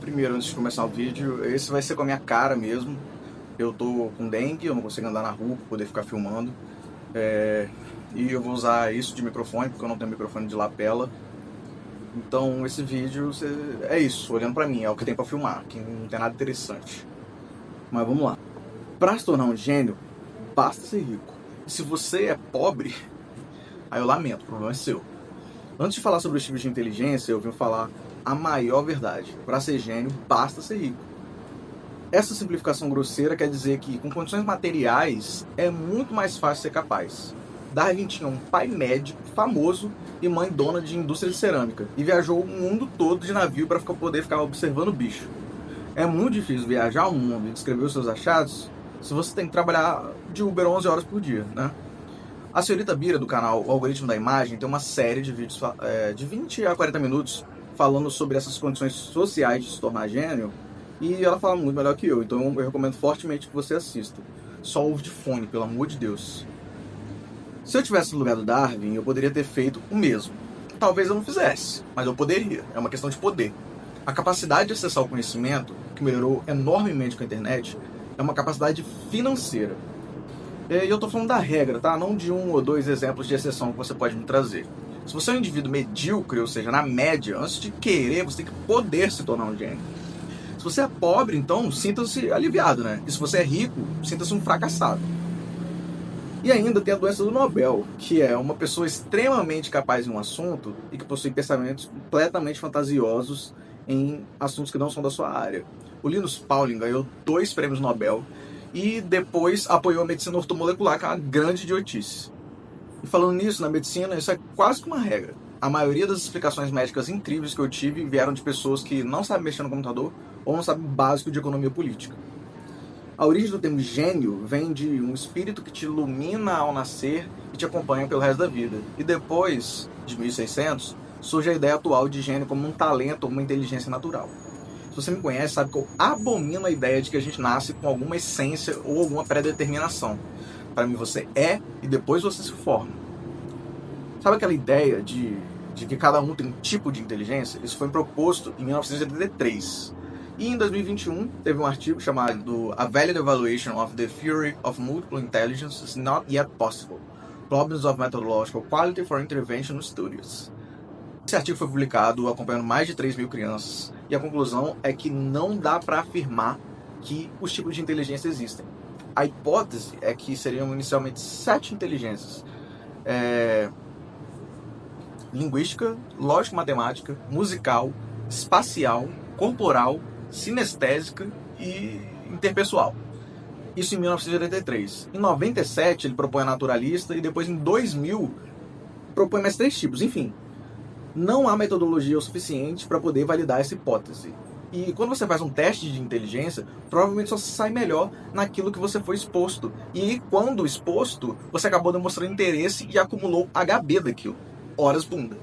Primeiro, antes de começar o vídeo, esse vai ser com a minha cara mesmo. Eu tô com dengue, eu não consigo andar na rua pra poder ficar filmando. E eu vou usar isso de microfone, porque eu não tenho microfone de lapela. Então esse vídeo é isso, olhando pra mim, é o que tem pra filmar, que não tem nada interessante. Mas vamos lá. Pra se tornar um gênio, basta ser rico. E se você é pobre, aí eu lamento, o problema é seu. Antes de falar sobre os tipos de inteligência, eu vim falar a maior verdade. Para ser gênio, basta ser rico. Essa simplificação grosseira quer dizer que, com condições materiais, é muito mais fácil ser capaz. Darwin tinha um pai médico famoso e mãe dona de indústria de cerâmica, e viajou o mundo todo de navio para poder ficar observando o bicho. É muito difícil viajar o mundo e descrever os seus achados se você tem que trabalhar de Uber 11 horas por dia, né? A senhorita Bira, do canal O Algoritmo da Imagem, tem uma série de vídeos de 20 a 40 minutos falando sobre essas condições sociais de se tornar gênio, e ela fala muito melhor que eu, então eu recomendo fortemente que você assista. Só ouve de fone, pelo amor de Deus. Se eu tivesse no lugar do Darwin, eu poderia ter feito o mesmo. Talvez eu não fizesse, mas eu poderia. É uma questão de poder. A capacidade de acessar o conhecimento, que melhorou enormemente com a internet, é uma capacidade financeira. E eu tô falando da regra, tá? Não de um ou dois exemplos de exceção que você pode me trazer. Se você é um indivíduo medíocre, ou seja, na média, antes de querer, você tem que poder se tornar um gênio. Se você é pobre, então, sinta-se aliviado, né? E se você é rico, sinta-se um fracassado. E ainda tem a doença do Nobel, que é uma pessoa extremamente capaz em um assunto e que possui pensamentos completamente fantasiosos em assuntos que não são da sua área. O Linus Pauling ganhou 2 prêmios Nobel e depois apoiou a medicina ortomolecular, que é uma grande idiotice. E falando nisso, na medicina, isso é quase que uma regra. A maioria das explicações médicas incríveis que eu tive vieram de pessoas que não sabem mexer no computador ou não sabem o básico de economia política. A origem do termo gênio vem de um espírito que te ilumina ao nascer e te acompanha pelo resto da vida. E depois, de 1600, surge a ideia atual de gênio como um talento ou uma inteligência natural. Se você me conhece, sabe que eu abomino a ideia de que a gente nasce com alguma essência ou alguma predeterminação. Para mim, você é e depois você se forma. Sabe aquela ideia de que cada um tem um tipo de inteligência? Isso foi proposto em 1983. E em 2021, teve um artigo chamado A Valid Evaluation of the Theory of Multiple Intelligence is Not Yet Possible. Problems of Methodological Quality for Intervention Studies. Esse artigo foi publicado acompanhando mais de 3.000 crianças, e a conclusão é que não dá para afirmar que os tipos de inteligência existem. A hipótese é que seriam inicialmente 7 inteligências. Linguística, lógico-matemática, musical, espacial, corporal, sinestésica e interpessoal. Isso em 1983. Em 97 ele propõe a naturalista, e depois em 2000 propõe mais 3 tipos. Enfim, não há metodologia o suficiente para poder validar essa hipótese. E quando você faz um teste de inteligência, provavelmente só sai melhor naquilo que você foi exposto. E quando exposto, você acabou demonstrando interesse e acumulou HB daquilo. Horas bunda.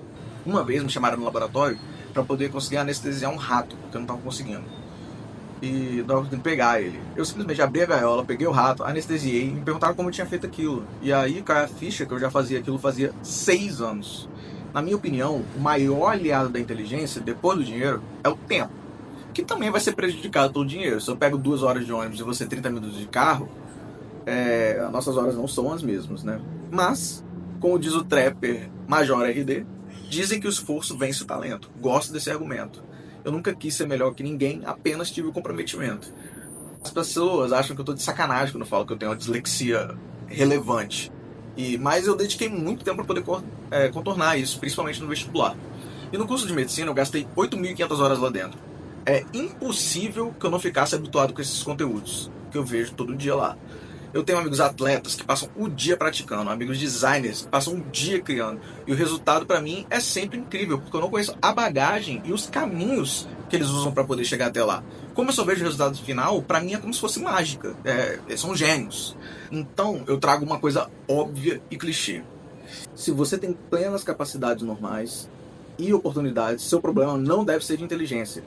Uma vez me chamaram no laboratório para poder conseguir anestesiar um rato, porque eu não estava conseguindo. E não estava conseguindo pegar ele. Eu simplesmente abri a gaiola, peguei o rato, anestesiei e me perguntaram como eu tinha feito aquilo. E aí caiu a ficha que eu já fazia aquilo fazia 6 anos. Na minha opinião, o maior aliado da inteligência, depois do dinheiro, é o tempo. Que também vai ser prejudicado pelo dinheiro. Se eu pego 2 horas de ônibus e você 30 minutos de carro, as nossas horas não são as mesmas, né? Mas, como diz o trapper Major RD, dizem que o esforço vence o talento. Gosto desse argumento. Eu nunca quis ser melhor que ninguém, apenas tive o comprometimento. As pessoas acham que eu tô de sacanagem quando eu falo que eu tenho uma dislexia relevante. Mas eu dediquei muito tempo para poder contornar isso, principalmente no vestibular. E no curso de medicina eu gastei 8.500 horas lá dentro. É impossível que eu não ficasse habituado com esses conteúdos, que eu vejo todo dia lá. Eu tenho amigos atletas que passam o dia praticando, amigos designers que passam o dia criando. E o resultado para mim é sempre incrível, porque eu não conheço a bagagem e os caminhos que eles usam para poder chegar até lá. Como eu só vejo o resultado final, para mim é como se fosse mágica. Eles são gênios. Então eu trago uma coisa óbvia e clichê. Se você tem plenas capacidades normais e oportunidades, seu problema não deve ser de inteligência,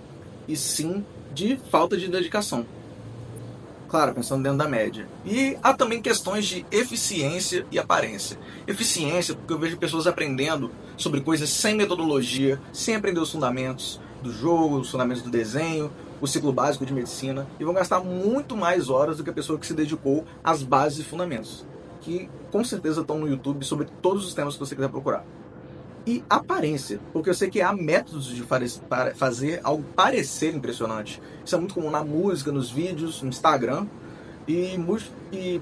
e sim de falta de dedicação. Claro, pensando dentro da média. E há também questões de eficiência e aparência. Eficiência, porque eu vejo pessoas aprendendo sobre coisas sem metodologia, sem aprender os fundamentos, do jogo, os fundamentos do desenho, o ciclo básico de medicina, e vão gastar muito mais horas do que a pessoa que se dedicou às bases e fundamentos, que com certeza estão no YouTube sobre todos os temas que você quiser procurar. E aparência, porque eu sei que há métodos de fazer algo parecer impressionante. Isso é muito comum na música, nos vídeos, no Instagram. E,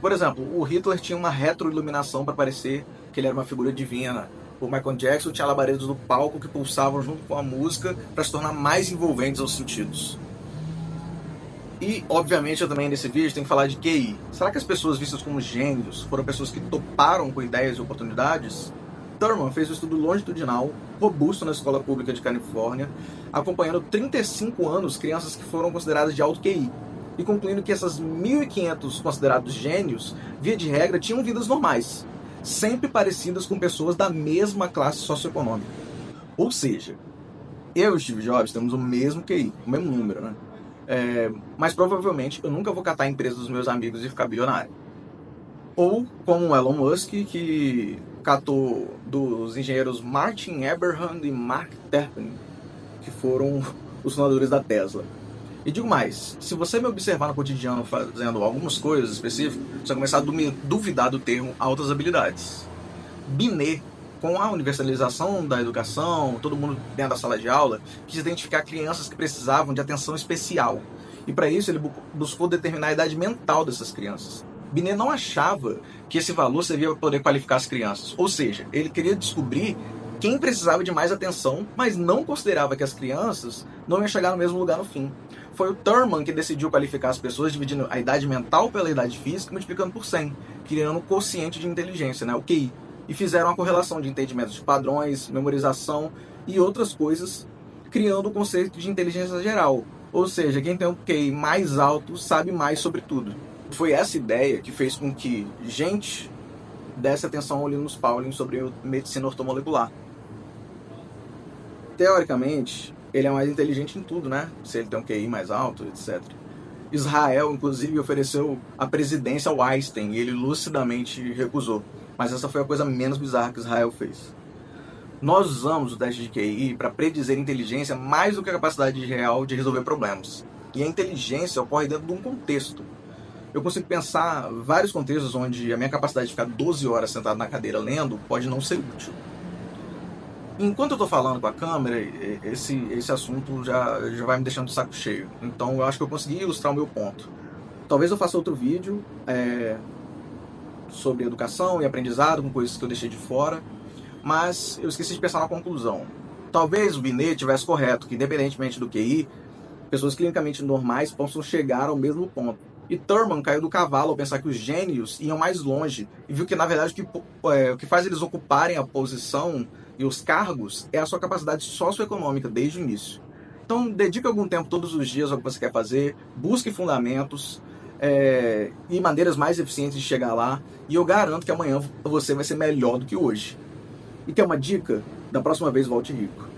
por exemplo, o Hitler tinha uma retroiluminação para parecer que ele era uma figura divina. O Michael Jackson tinha labaredas do palco que pulsavam junto com a música para se tornar mais envolventes aos sentidos. E, obviamente, eu também nesse vídeo tenho que falar de QI. Será que as pessoas vistas como gênios foram pessoas que toparam com ideias e oportunidades? Thurman fez um estudo longitudinal, robusto na escola pública de Califórnia, acompanhando 35 anos crianças que foram consideradas de alto QI, e concluindo que essas 1.500 considerados gênios, via de regra, tinham vidas normais, sempre parecidas com pessoas da mesma classe socioeconômica. Ou seja, eu e Steve Jobs temos o mesmo QI, o mesmo número, né? Mas provavelmente eu nunca vou catar a empresa dos meus amigos e ficar bilionário. Ou como o Elon Musk, que catou dos engenheiros Martin Eberhard e Mark Tarpenning, que foram os fundadores da Tesla. E digo mais, se você me observar no cotidiano fazendo algumas coisas específicas, você vai começar a duvidar do termo altas habilidades. Binet, com a universalização da educação, todo mundo dentro da sala de aula, quis identificar crianças que precisavam de atenção especial. E para isso ele buscou determinar a idade mental dessas crianças. Binet não achava que esse valor servia para poder qualificar as crianças. Ou seja, ele queria descobrir quem precisava de mais atenção, mas não considerava que as crianças não iam chegar no mesmo lugar no fim. Foi o Thurman que decidiu qualificar as pessoas dividindo a idade mental pela idade física e multiplicando por 100, criando um quociente de inteligência, né, o QI. E fizeram a correlação de entendimentos de padrões, memorização e outras coisas, criando o conceito de inteligência geral. Ou seja, quem tem um QI mais alto sabe mais sobre tudo. Foi essa ideia que fez com que gente desse atenção ao Linus Pauling sobre medicina ortomolecular. Teoricamente, ele é mais inteligente em tudo, né? Se ele tem um QI mais alto, etc. Israel, inclusive, ofereceu a presidência ao Einstein e ele lucidamente recusou. Mas essa foi a coisa menos bizarra que Israel fez. Nós usamos o teste de QI para predizer inteligência mais do que a capacidade real de resolver problemas. E a inteligência ocorre dentro de um contexto. Eu consigo pensar vários contextos onde a minha capacidade de ficar 12 horas sentado na cadeira lendo pode não ser útil. Enquanto eu estou falando com a câmera, esse assunto já vai me deixando de saco cheio. Então eu acho que eu consegui ilustrar o meu ponto. Talvez eu faça outro vídeo sobre educação e aprendizado, com coisas que eu deixei de fora. Mas eu esqueci de pensar na conclusão. Talvez o Binet tivesse correto, que independentemente do QI, pessoas clinicamente normais possam chegar ao mesmo ponto. E Thurman caiu do cavalo ao pensar que os gênios iam mais longe e viu que, na verdade, o que faz eles ocuparem a posição e os cargos é a sua capacidade socioeconômica desde o início. Então, dedique algum tempo todos os dias ao que você quer fazer, busque fundamentos e maneiras mais eficientes de chegar lá, e eu garanto que amanhã você vai ser melhor do que hoje. E quer uma dica? Da próxima vez, volte rico.